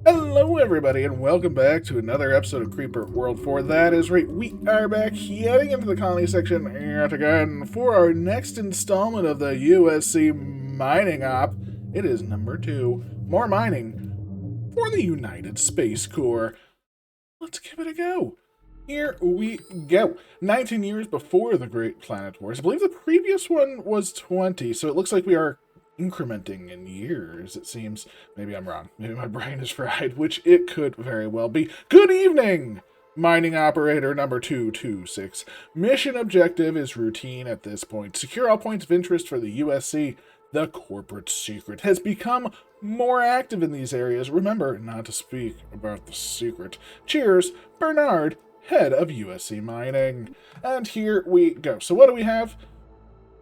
Hello everybody and welcome back to another episode of Creeper World 4. That is right, we are back heading into the colony section yet again for our next installment of the USC mining op. It is number 2, more mining for the United Space Corps. Let's give it a go. Here we go. 19 years before the Great Planet Wars. I believe the previous one was 20, so it looks like we are incrementing in years, it seems. Maybe I'm wrong. Maybe my brain is fried, which it could very well be. Good evening, mining operator number 226. Mission objective is routine at this point. Secure all points of interest for the USC. The corporate secret has become more active in these areas. Remember not to speak about the secret. Cheers, Bernard, head of USC Mining. And here we go. So what do we have?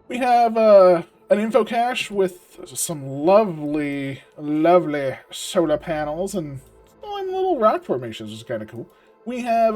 We have, an info cache with some lovely solar panels and little rock formations, which is kind of cool. We have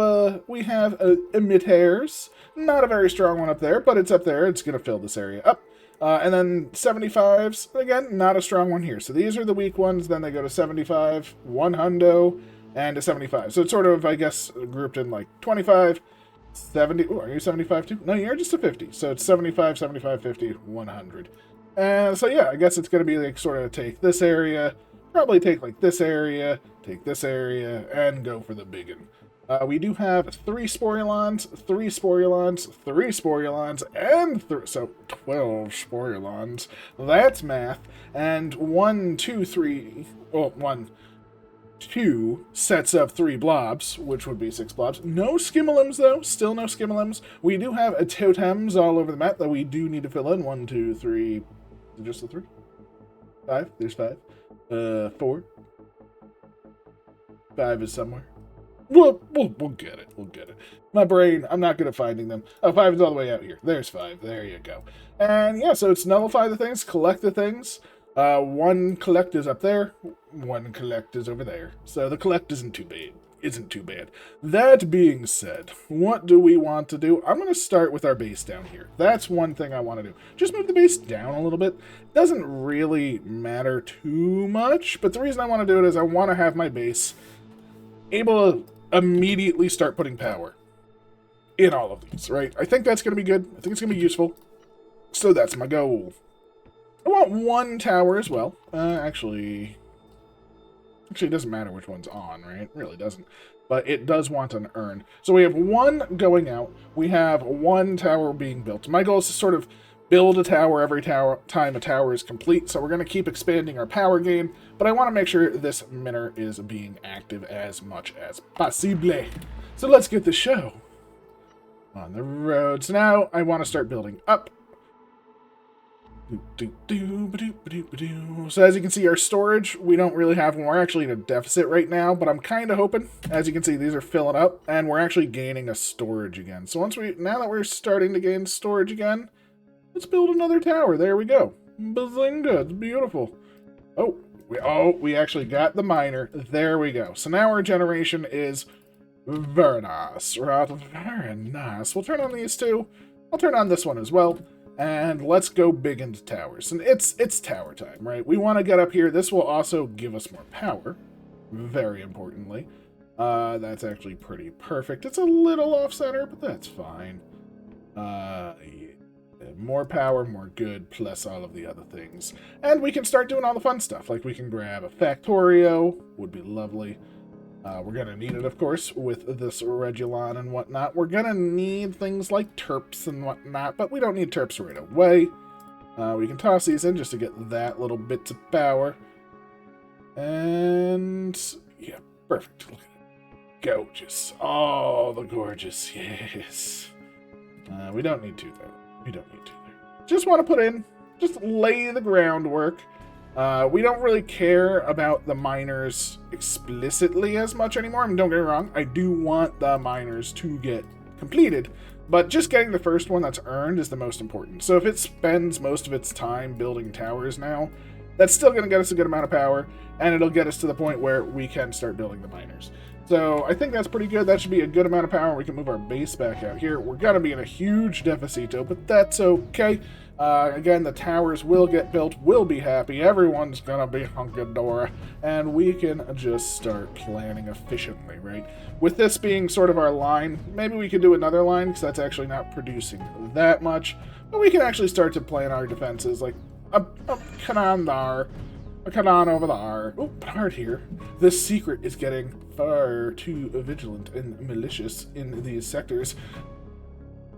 emitters, not a very strong one up there, but it's up there. It's gonna fill this area up. And then 75s, again, not a strong one here. So these are the weak ones. Then they go to 75, 100, and a 75. So it's sort of, I guess, grouped in like 25. 70. Ooh, are you 75 too? No, you're just a 50. So it's 75, 75, 50, 100. And so yeah, I guess it's going to be like sort of take this area, probably take like this area, take this area, and go for the big one. We do have 3 sporulons, 3 sporulons, 3 sporulons, and so 12 sporulons. That's math. And 1, 2, 3. Well, 1, 2 sets of 3 blobs, which would be 6 blobs. No skimmelums, though. Still no skimmelums. We do have a totems all over the map that we do need to fill in. 1, 2, 3. Just the 3? 5? There's 5. 4. 5 is somewhere. We'll get it. We'll get it. My brain, I'm not good at finding them. Oh, 5 is all the way out here. There's 5. There you go. And yeah, so it's nullify the things, collect the things. 1 collect is up there, 1 collect is over there. So the collect isn't too bad. That being said, what do we want to do? I'm going to start with our base down here. That's one thing I want to do. Just move the base down a little bit. Doesn't really matter too much, but the reason I want to do it is I want to have my base able to immediately start putting power in all of these, right? I think that's going to be good. I think it's going to be useful. So that's my goal. I want 1 tower as well. Actually, it doesn't matter which one's on, right? It really doesn't. But it does want an urn. So we have 1 going out. We have 1 tower being built. My goal is to sort of build a tower every time a tower is complete. So we're going to keep expanding our power gain. But I want to make sure this minner is being active as much as possible. So let's get the show on the road. So now I want to start building up. So as you can see, our storage, we don't really have one. We're actually in a deficit right now, but I'm kind of hoping, as you can see, these are filling up, and we're actually gaining a storage again. So now that we're starting to gain storage again, let's build another tower. There we go. Bazinga, it's beautiful. We actually got the miner. There we go. So now our generation is very nice. Right? Very nice. We'll turn on these 2. I'll turn on this one as well. And let's go big into towers. And it's tower time, right? We want to get up here. This will also give us more power, very importantly. That's actually pretty perfect. It's a little off-center, but that's fine. Yeah. More power, more good, plus all of the other things. And we can start doing all the fun stuff. Like we can grab a Factorio, would be lovely. We're going to need it, of course, with this Regulon and whatnot. We're going to need things like terps and whatnot, but we don't need terps right away. We can toss these in just to get that little bit of power. And, yeah, perfect. Look at it. Gorgeous. Oh, the gorgeous. Yes. We don't need 2 there. We don't need 2 there. Just want to put in, just lay the groundwork. We don't really care about the miners explicitly as much anymore. I mean, don't get me wrong, I do want the miners to get completed, but just getting the first one that's earned is the most important. So if it spends most of its time building towers now, That's still going to get us a good amount of power, and it'll get us to the point where we can start building the miners. So I think that's pretty good. That should be a good amount of power. We can move our base back out here. We're going to be in a huge deficito, but that's okay. Again, the towers will get built. We'll be happy. Everyone's going to be hunky-dory. And we can just start planning efficiently, right? With this being sort of our line, maybe we could do another line, because that's actually not producing that much. But we can actually start to plan our defenses, like, come on there. Come on over there. Oh, Bernard here. This secret is getting far too vigilant and malicious in these sectors.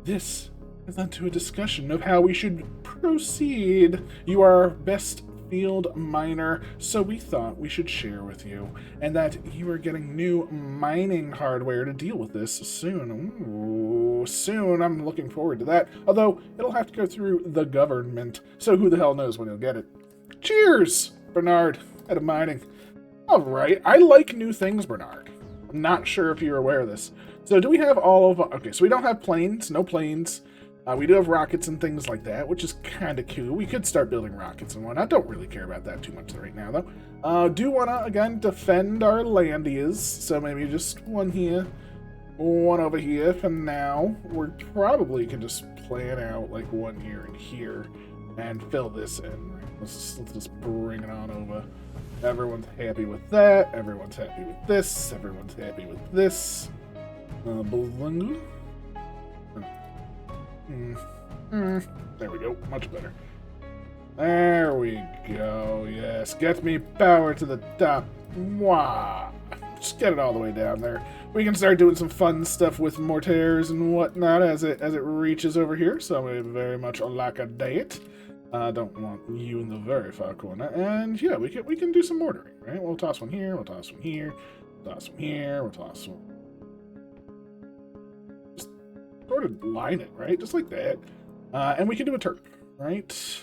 This has led to a discussion of how we should proceed. You are our best field miner, so we thought we should share with you, and that you are getting new mining hardware to deal with this soon. Ooh, soon. I'm looking forward to that, although it'll have to go through the government, so who the hell knows when you'll get it. Cheers, Bernard, head of mining. All right, I like new things, Bernard. I'm not sure if you're aware of this. So do we have all of... Okay, so we don't have planes, no planes. We do have rockets and things like that, which is kind of cool. We could start building rockets and whatnot. Don't really care about that too much right now, though. Do want to, again, defend our landias. So maybe just one here, one over here for now. We probably can just plan out like one here and here and fill this in. Let's just bring it on over. Everyone's happy with that. Everyone's happy with this. Everyone's happy with this. There we go. Much better. There we go. Yes. Get me power to the top. Mwah. Just get it all the way down there. We can start doing some fun stuff with mortars and whatnot as it reaches over here. So I very much like a date. Don't want you in the very far corner. And yeah, we can do some mortaring, right? We'll toss one here. We'll toss one here. Toss one here. We'll toss one. Just sort of line it, right? Just like that. And we can do a turret, right?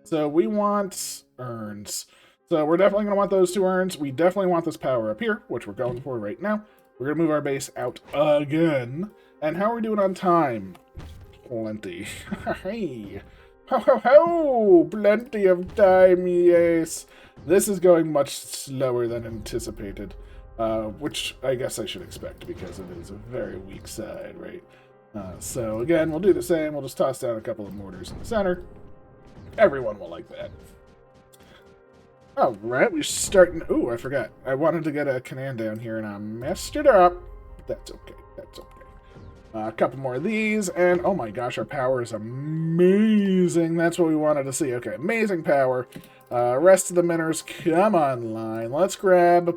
So we want urns. So we're definitely going to want those 2 urns. We definitely want this power up here, which we're going for right now. We're going to move our base out again. And how are we doing on time? Plenty. Hey. Ho, ho, ho! Plenty of time, yes. This is going much slower than anticipated. Which I guess I should expect because it is a very weak side, right? So again, we'll do the same. We'll just toss down a couple of mortars in the center. Everyone will like that. All right, we're starting... Ooh, I forgot. I wanted to get a cannon down here, and I messed it up. But that's okay. That's okay. A couple more of these, and oh my gosh, our power is amazing. That's what we wanted to see. Okay, amazing power. Rest of the miners come online. Let's grab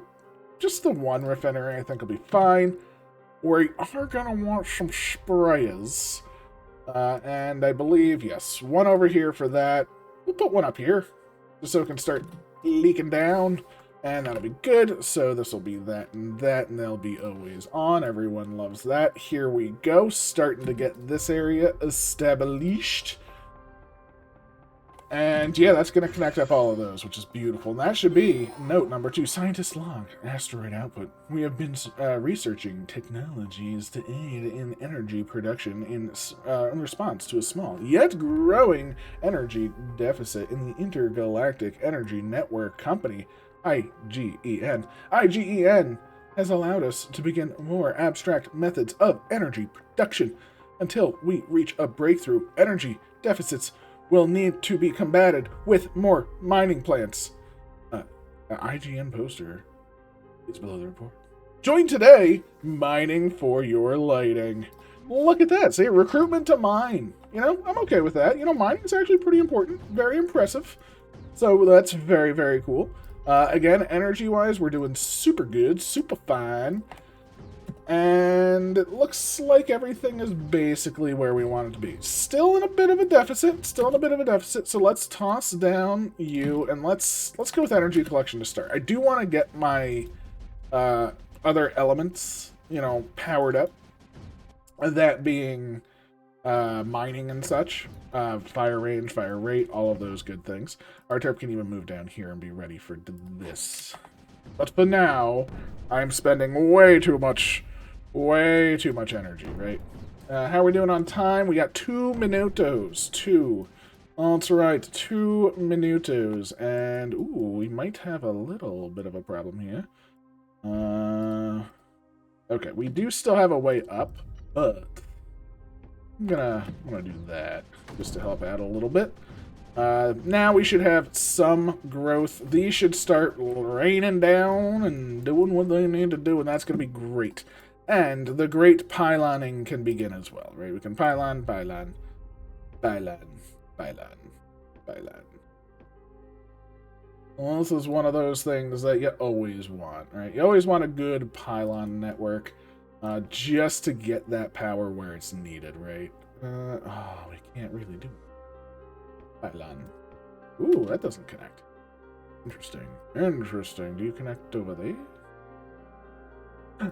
just the one refinery. I think will be fine. We are going to want some sprayers. And I believe, yes, one over here for that. We'll put one up here, just so it can start leaking down. And that'll be good. So this will be that, and they'll be always on. Everyone loves that. Here we go. Starting to get this area established. And yeah, that's going to connect up all of those, which is beautiful. And that should be note number 2, scientist log, asteroid output. We have been researching technologies to aid in energy production in response to a small yet growing energy deficit in the Intergalactic Energy Network Company, IGEN. IGEN has allowed us to begin more abstract methods of energy production. Until we reach a breakthrough, energy deficits will need to be combated with more mining plants. IGN poster is below the report. Join today, mining for your lighting. Look at that. See, recruitment to mine. You know, I'm okay with that. You know, mining is actually pretty important. Very impressive. So that's very, very cool. Again, energy-wise, we're doing super good, super fine. And it looks like everything is basically where we want it to be. Still in a bit of a deficit. So let's toss down you, and let's go with energy collection to start. I do want to get my other elements, you know, powered up. That being mining and such. Fire range, fire rate, all of those good things. Our Terp can even move down here and be ready for this. But for now, I'm spending way too much energy, right? How are we doing on time? We got 2 minutos. 2 That's right, 2 minutos, and ooh, we might have a little bit of a problem here. Okay, we do still have a way up, but I'm gonna do that just to help out a little bit. Now we should have some growth. These should start raining down and doing what they need to do, and that's gonna be great. And the great pyloning can begin as well, right? We can pylon, pylon, pylon, pylon, pylon. Well, this is one of those things that you always want, right? You always want a good pylon network, just to get that power where it's needed, right? Oh, we can't really do pylon. Ooh, that doesn't connect. Interesting. Interesting. Do you connect over there?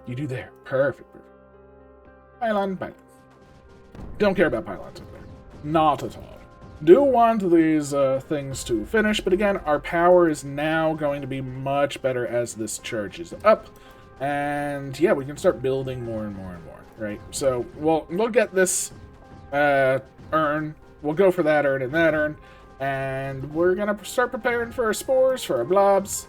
You do there. Perfect. Perfect. Pylon, pylon. Don't care about pylons up there. Not at all. Do want these things to finish, but again, our power is now going to be much better as this charges up. And yeah, we can start building more and more and more, right? So we'll get this urn. We'll go for that urn and that urn. And we're going to start preparing for our spores, for our blobs.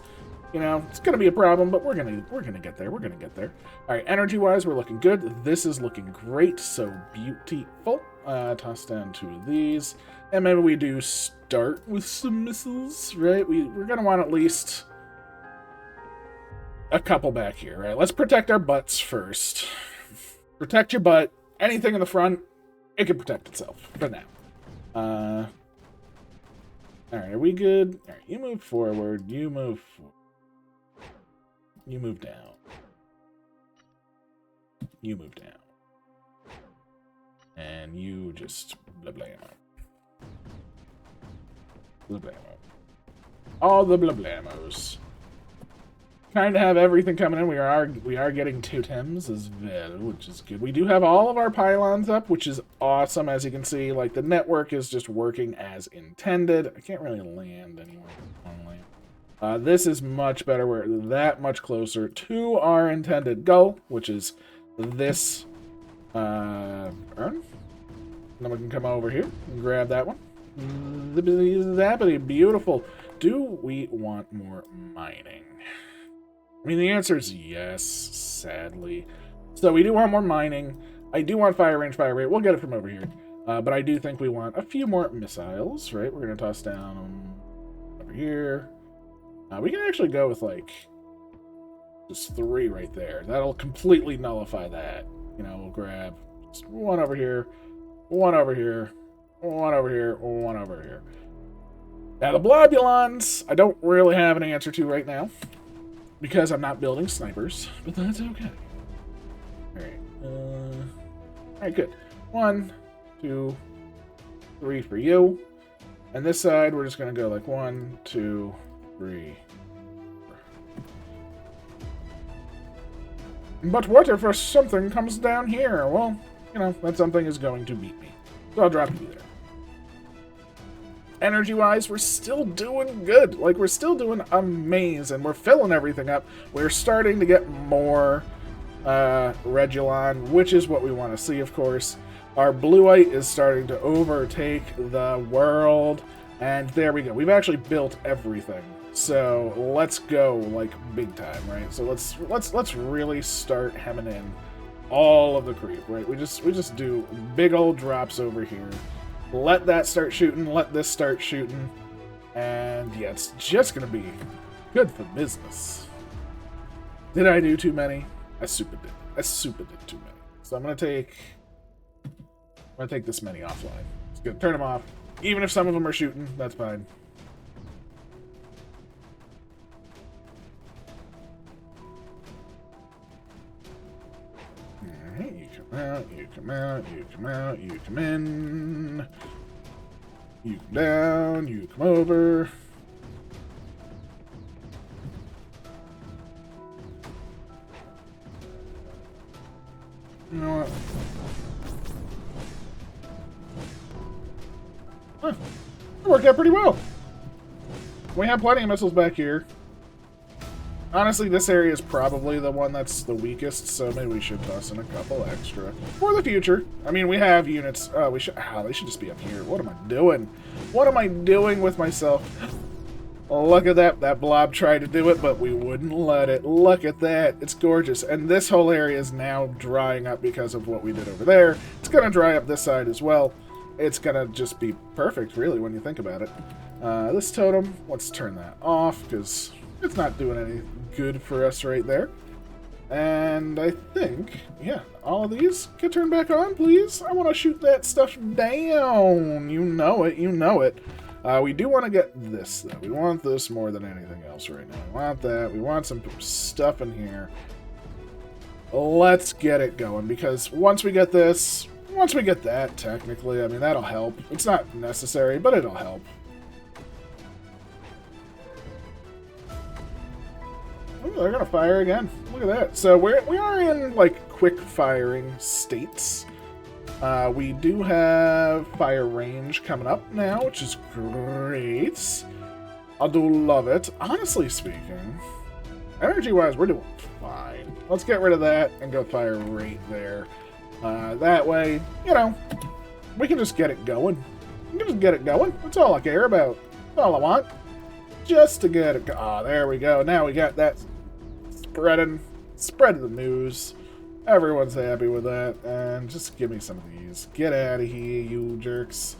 You know, it's going to be a problem, but we're going to get there. We're going to get there. All right, energy-wise, we're looking good. This is looking great, so beautiful. Toss down 2 of these. And maybe we do start with some missiles, right? We're going to want at least a couple back here, right? Let's protect our butts first. Protect your butt. Anything in the front, it can protect itself for now. All right, are we good? All right, you move forward. You move forward. You move down. You move down. And you just blah-blam. Blah-blam. All the blah-blamos. Trying to have everything coming in. We are getting totems as well, which is good. We do have all of our pylons up, which is awesome. As you can see, like, the network is just working as intended. I can't really land anywhere. This is much better. We're that much closer to our intended goal, which is this urn. And then we can come over here and grab that one. Zappity, beautiful. Do we want more mining? I mean, the answer is yes, sadly. So we do want more mining. I do want fire range, fire rate. We'll get it from over here. But I do think we want a few more missiles, right? We're going to toss down over here. We can actually go with, like, just 3 right there. That'll completely nullify that. You know, we'll grab just 1 over here, 1 over here, 1 over here, 1 over here. Now, the Blobulons, I don't really have an answer to right now, because I'm not building snipers, but that's okay. Alright, good. 1, 2, 3 for you. And this side, we're just going to go like 1, 2, 3. But what if something comes down here? Well, you know, that something is going to beat me. So I'll drop you there. Energy-wise, we're still doing good. Like, we're still doing amazing. We're filling everything up. We're starting to get more Regulon, which is what we want to see, of course. Our Bluite is starting to overtake the world. And there we go. We've actually built everything. So let's go, like, big time, right? So let's really start hemming in all of the creep, right? We just do big old drops over here. Let that start shooting, let this start shooting, and yeah, it's just gonna be good for business. Did I do too many? I super did. I super did too many. So I'm gonna take this many offline. It's gonna turn them off. Even if some of them are shooting, that's fine. Alright, you come out, you come out, you come out, you come in. You come down, you come over. You know what? Huh. It worked out pretty well. We have plenty of missiles back here. Honestly, this area is probably the one that's the weakest, so maybe we should toss in a couple extra for the future. I mean, we have units. Oh, they should just be up here. What am I doing? What am I doing with myself? Look at that. That blob tried to do it, but we wouldn't let it. Look at that. It's gorgeous. And this whole area is now drying up because of what we did over there. It's going to dry up this side as well. It's going to just be perfect, really, when you think about it. This totem, let's turn that off, because it's not doing any good for us right there. And I think, yeah, all of these get turned back on, please. I want to shoot that stuff down. You know it. You know it. We do want to get this, though. We want this more than anything else right now. We want that. We want some stuff in here. Let's get it going, because once we get this, once we get that, technically, I mean, that'll help. It's not necessary, but it'll help. Oh, they're going to fire again. Look at that. So we are in, like, quick firing states. We do have fire range coming up now, which is great. I do love it. Honestly speaking, energy-wise, we're doing fine. Let's get rid of that and go fire right there. That way, you know, we can just get it going. We can just get it going. That's all I care about. That's all I want. Just to get it. Ah, there we go. Now we got that spread the news. Everyone's happy with that, and just give me some of these. Get out of here, you jerks.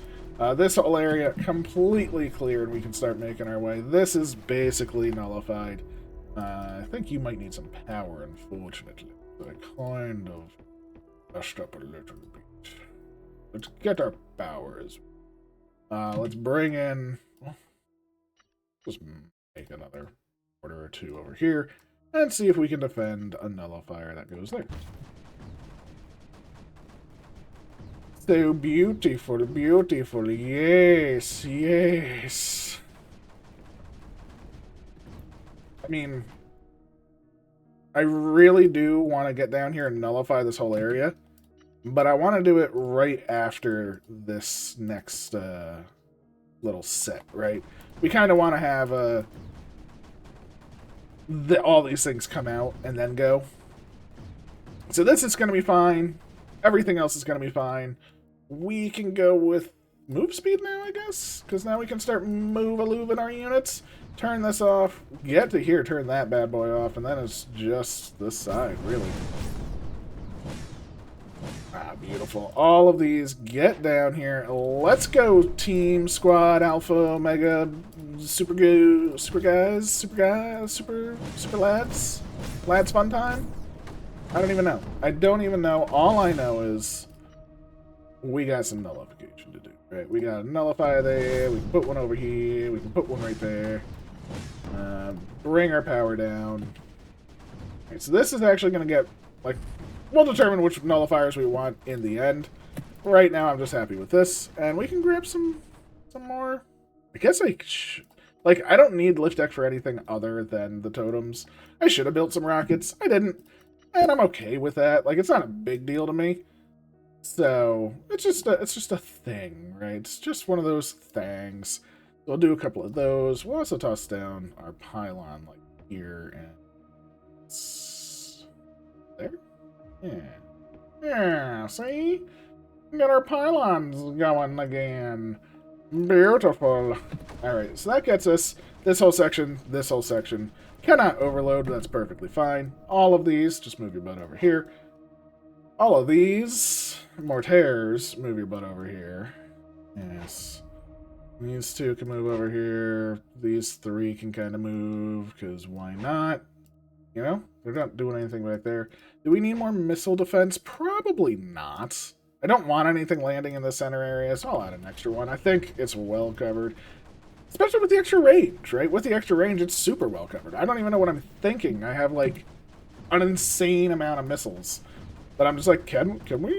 This whole area completely cleared. We can start making our way. This is basically nullified. I think you might need some power, unfortunately. I kind of messed up a little bit. Let's get our powers. Let's bring in... Well, just make another order or two over here. And see if we can defend a nullifier that goes there. So beautiful, beautiful. Yes, yes. I mean, I really do want to get down here and nullify this whole area. But I want to do it right after this next little set, right? We kind of want to have a... all these things come out and then go. So this is going to be fine. Everything else is going to be fine. We can go with move speed now, I guess, because now we can start move-a-looving our units. Turn this off. Get to here, turn that bad boy off, and then it's just this side, really. Ah, beautiful. All of these, get down here. Let's go, team, squad, alpha, omega, super guys, super lads. Lads fun time? I don't even know. I don't even know. All I know is we got some nullification to do, right? We got a nullifier there. We can put one over here. We can put one right there. Bring our power down. Okay, so this is actually going to get, like, we'll determine which nullifiers we want in the end. Right now, I'm just happy with this. And we can grab some more. I guess like, I don't need lift deck for anything other than the totems. I should have built some rockets. I didn't. And I'm okay with that. Like, it's not a big deal to me. So, it's just a thing, right? It's just one of those things. We'll do a couple of those. We'll also toss down our pylon, like, here and... there? Yeah. Yeah, see? We got our pylons going again. Beautiful. Alright, so that gets us this whole section, this whole section. Cannot overload, that's perfectly fine. All of these, just move your butt over here. All of these, mortars, move your butt over here. Yes. These two can move over here. These three can kind of move, because why not? You know, they're not doing anything back there. Do we need more missile defense? Probably not. I don't want anything landing in the center area, so I'll add an extra one. I think it's well covered. Especially with the extra range, right? With the extra range, it's super well covered. I don't even know what I'm thinking. I have, like, an insane amount of missiles. But I'm just like, can we?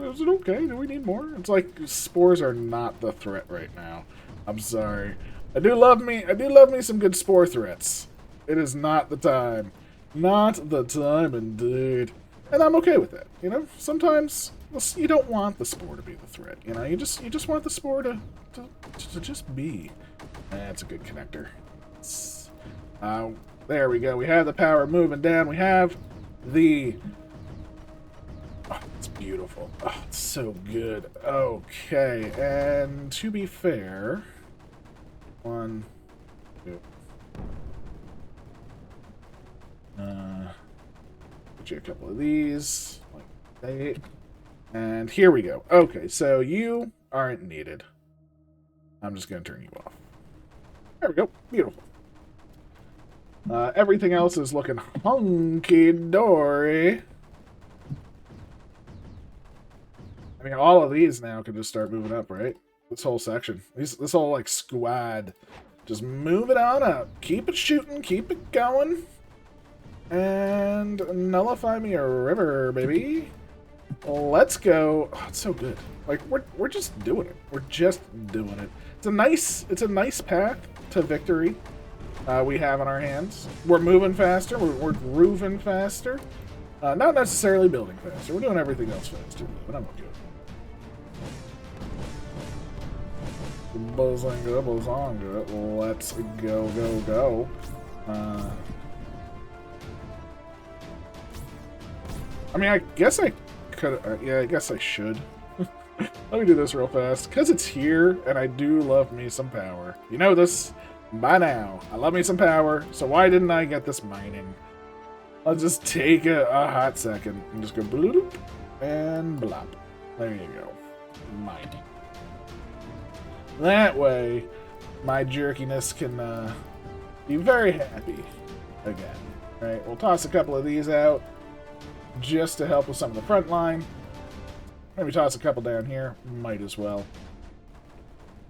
Is it okay? Do we need more? It's like, spores are not the threat right now. I'm sorry. I do love me some good spore threats. It is not the time. Not the time, indeed. And I'm okay with that, you know? Sometimes you don't want the spore to be the threat, you know? You just want the spore to just be. That's a good connector. There we go. We have the power moving down. We have the... Oh, it's beautiful. Oh, it's so good. Okay, and to be fair... 1, 2... Put you a couple of these. Like that. And here we go. Okay, so you aren't needed. I'm just going to turn you off. There we go. Beautiful. Everything else is looking hunky-dory. I mean, all of these now can just start moving up, right? This whole section. This whole, like, squad. Just move it on up. Keep it shooting. Keep it going. And nullify me a river, baby. Let's go. Oh, it's so good. Like, we're just doing it. We're just doing it. It's a nice path to victory we have on our hands. We're moving faster. We're grooving faster. Not necessarily building faster. We're doing everything else faster, but I'm okay. Buzzinga, buzonga. Let's go. I mean, I guess I could... yeah, I guess I should. Let me do this real fast. Because it's here, and I do love me some power. You know this by now. I love me some power, so why didn't I get this mining? I'll just take a hot second and just go bloop and blop. There you go. Mining. That way, my jerkiness can be very happy again. Right, we'll toss a couple of these out just to help with some of the front line. Maybe toss a couple down here. Might as well.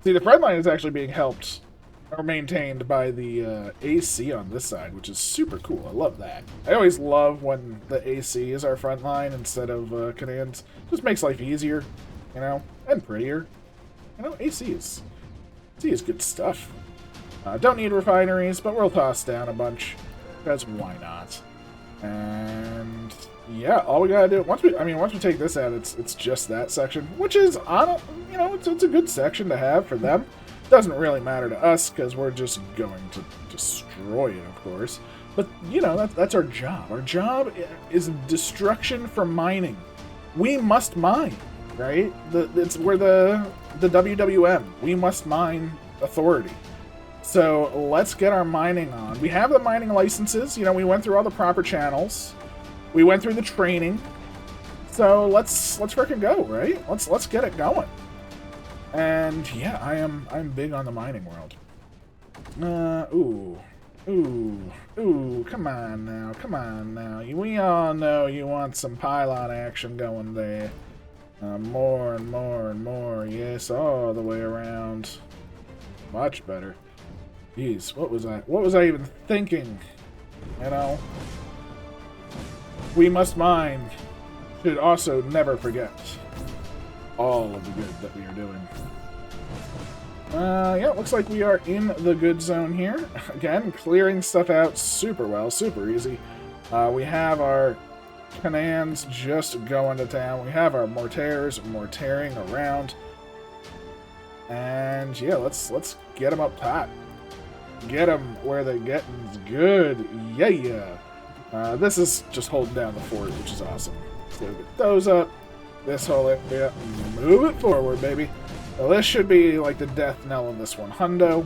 See, the front line is actually being helped or maintained by the AC on this side, which is super cool. I love that. I always love when the AC is our front line instead of Canadians. Just makes life easier, you know, and prettier. You know, AC is good stuff. Don't need refineries, but we'll toss down a bunch, because why not? And yeah, all we gotta do once we take this out, it's just that section, which is you know, it's a good section to have for them. Doesn't really matter to us because we're just going to destroy it, of course. But you know, that's our job. Our job is destruction from mining. We must mine, right? We're the WWM. We must mine authority. So let's get our mining on. We have the mining licenses. You know, we went through all the proper channels. We went through the training. So let's freaking go, right? Let's get it going. And yeah, I'm big on the mining world. Ooh, come on now. We all know you want some pylon action going there. More and more. Yes, all the way around. Much better. Jeez, what was I even thinking? You know? We must mine. Should also never forget all of the good that we are doing. Yeah, looks like we are in the good zone here. Again, clearing stuff out super well, super easy. We have our Canans just going to town. We have our mortars mortaring around. And yeah, let's get them up top. Get them where the getting's good. Yeah. This is just holding down the fort, which is awesome. So get those up. This whole area. Move it forward, baby. Well, this should be like the death knell of this one. Hundo.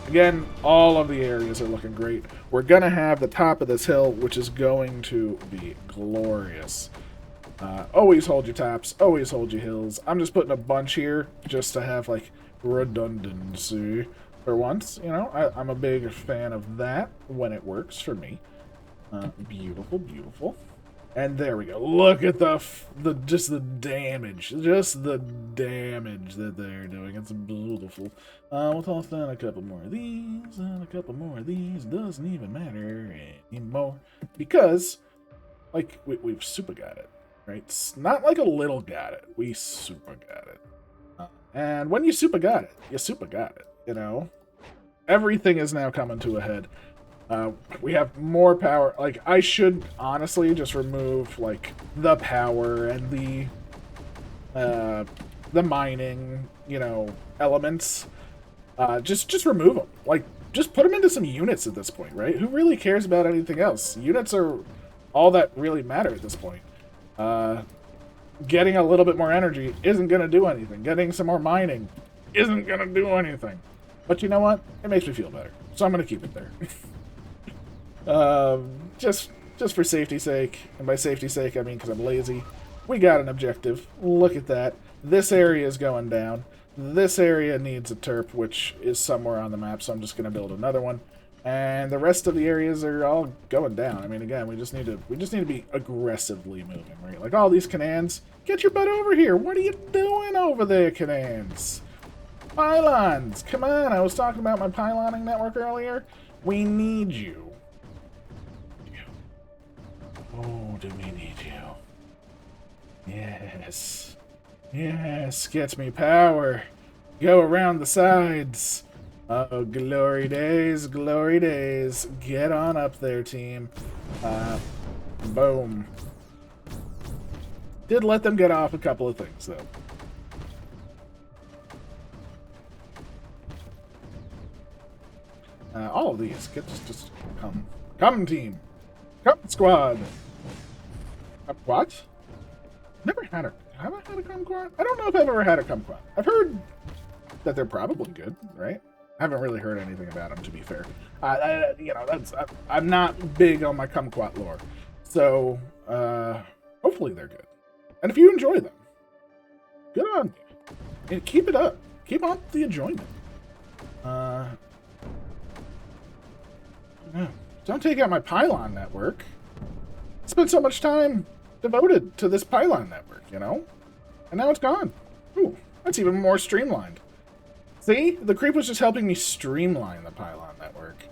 Again, all of the areas are looking great. We're going to have the top of this hill, which is going to be glorious. Always hold your tops. Always hold your hills. I'm just putting a bunch here just to have, like, redundancy for once. You know, I'm a big fan of that when it works for me. Beautiful. And there we go. Look at just the damage that they're doing. It's beautiful. We'll toss down a couple more of these, and a couple more of these. Doesn't even matter anymore because, like, we've super got it, right? It's not like a little got it. We super got it. And when you super got it, you super got it. You know, everything is now coming to a head. We have more power. Like, I should honestly just remove, like, the power and the mining, you know, elements. Just remove them. Like, just put them into some units at this point, right? Who really cares about anything else? Units are all that really matter at this point. Getting a little bit more energy isn't going to do anything. Getting some more mining isn't going to do anything. But you know what? It makes me feel better. So I'm going to keep it there. Just for safety's sake. And by safety's sake, I mean because I'm lazy. We got an objective. Look at that. This area is going down. This area needs a terp, which is somewhere on the map, so I'm just going to build another one. And the rest of the areas are all going down. I mean, again, we just need to be aggressively moving, right? Like all these Canans, get your butt over here. What are you doing over there, Canans? Pylons, come on. I was talking about my pyloning network earlier. We need you. Oh, do we need you? Yes. Yes, get me power. Go around the sides. Oh, glory days, glory days. Get on up there, team. Boom. Did let them get off a couple of things, though. All of these. Just come. Come, team. Come, squad. What? Never had a... Have I had a kumquat? I don't know if I've ever had a kumquat. I've heard that they're probably good, right? I haven't really heard anything about them, to be fair. You know, I'm not big on my kumquat lore. So, hopefully they're good. And if you enjoy them, good on you. And keep it up. Keep on the enjoyment. Don't take out my pylon network. I spent so much time devoted to this pylon network, you know? And now it's gone. Ooh, that's even more streamlined. See? The creep was just helping me streamline the pylon network.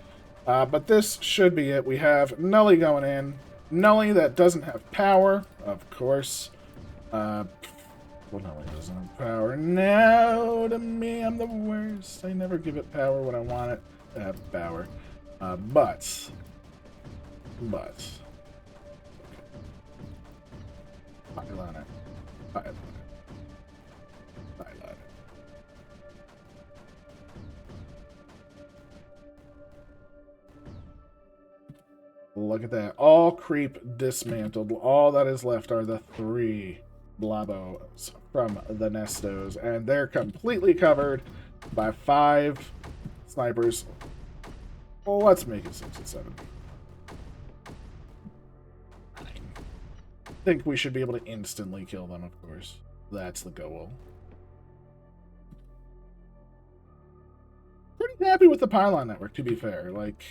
But this should be it. We have Nully going in. Nully that doesn't have power, of course. Well, Nully doesn't have power. No, to me, I'm the worst. I never give it power when I want it to have power. But... Pylon it. Pylon it. Pylon it. Look at that. All creep dismantled. All that is left are the 3 blabos from the Nestos. And they're completely covered by 5 snipers. Well, let's make it 6 and 7. I think we should be able to instantly kill them, of course. That's the goal. Pretty happy with the pylon network, to be fair. Like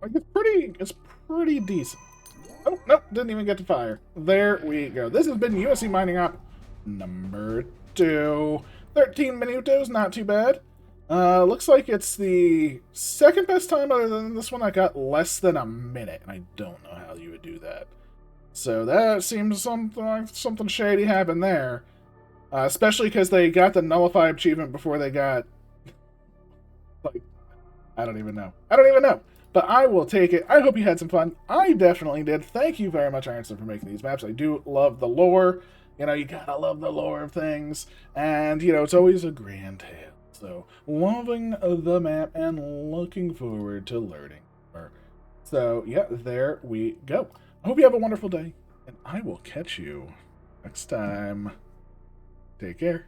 it's pretty decent. Oh, nope, didn't even get to fire. There we go. This has been USC Mining Op number 2. 13 minutos, not too bad. Looks like it's the second best time other than this one. I got less than a minute, and I don't know how you would do that. So that seems something shady happened there. Especially because they got the Nullify achievement before they got... Like, I don't even know. But I will take it. I hope you had some fun. I definitely did. Thank you very much, Ironstone, for making these maps. I do love the lore. You know, you gotta love the lore of things. And, you know, it's always a grand tale. So, loving the map and looking forward to learning more. So, yeah, there we go. I hope you have a wonderful day, and I will catch you next time. Take care.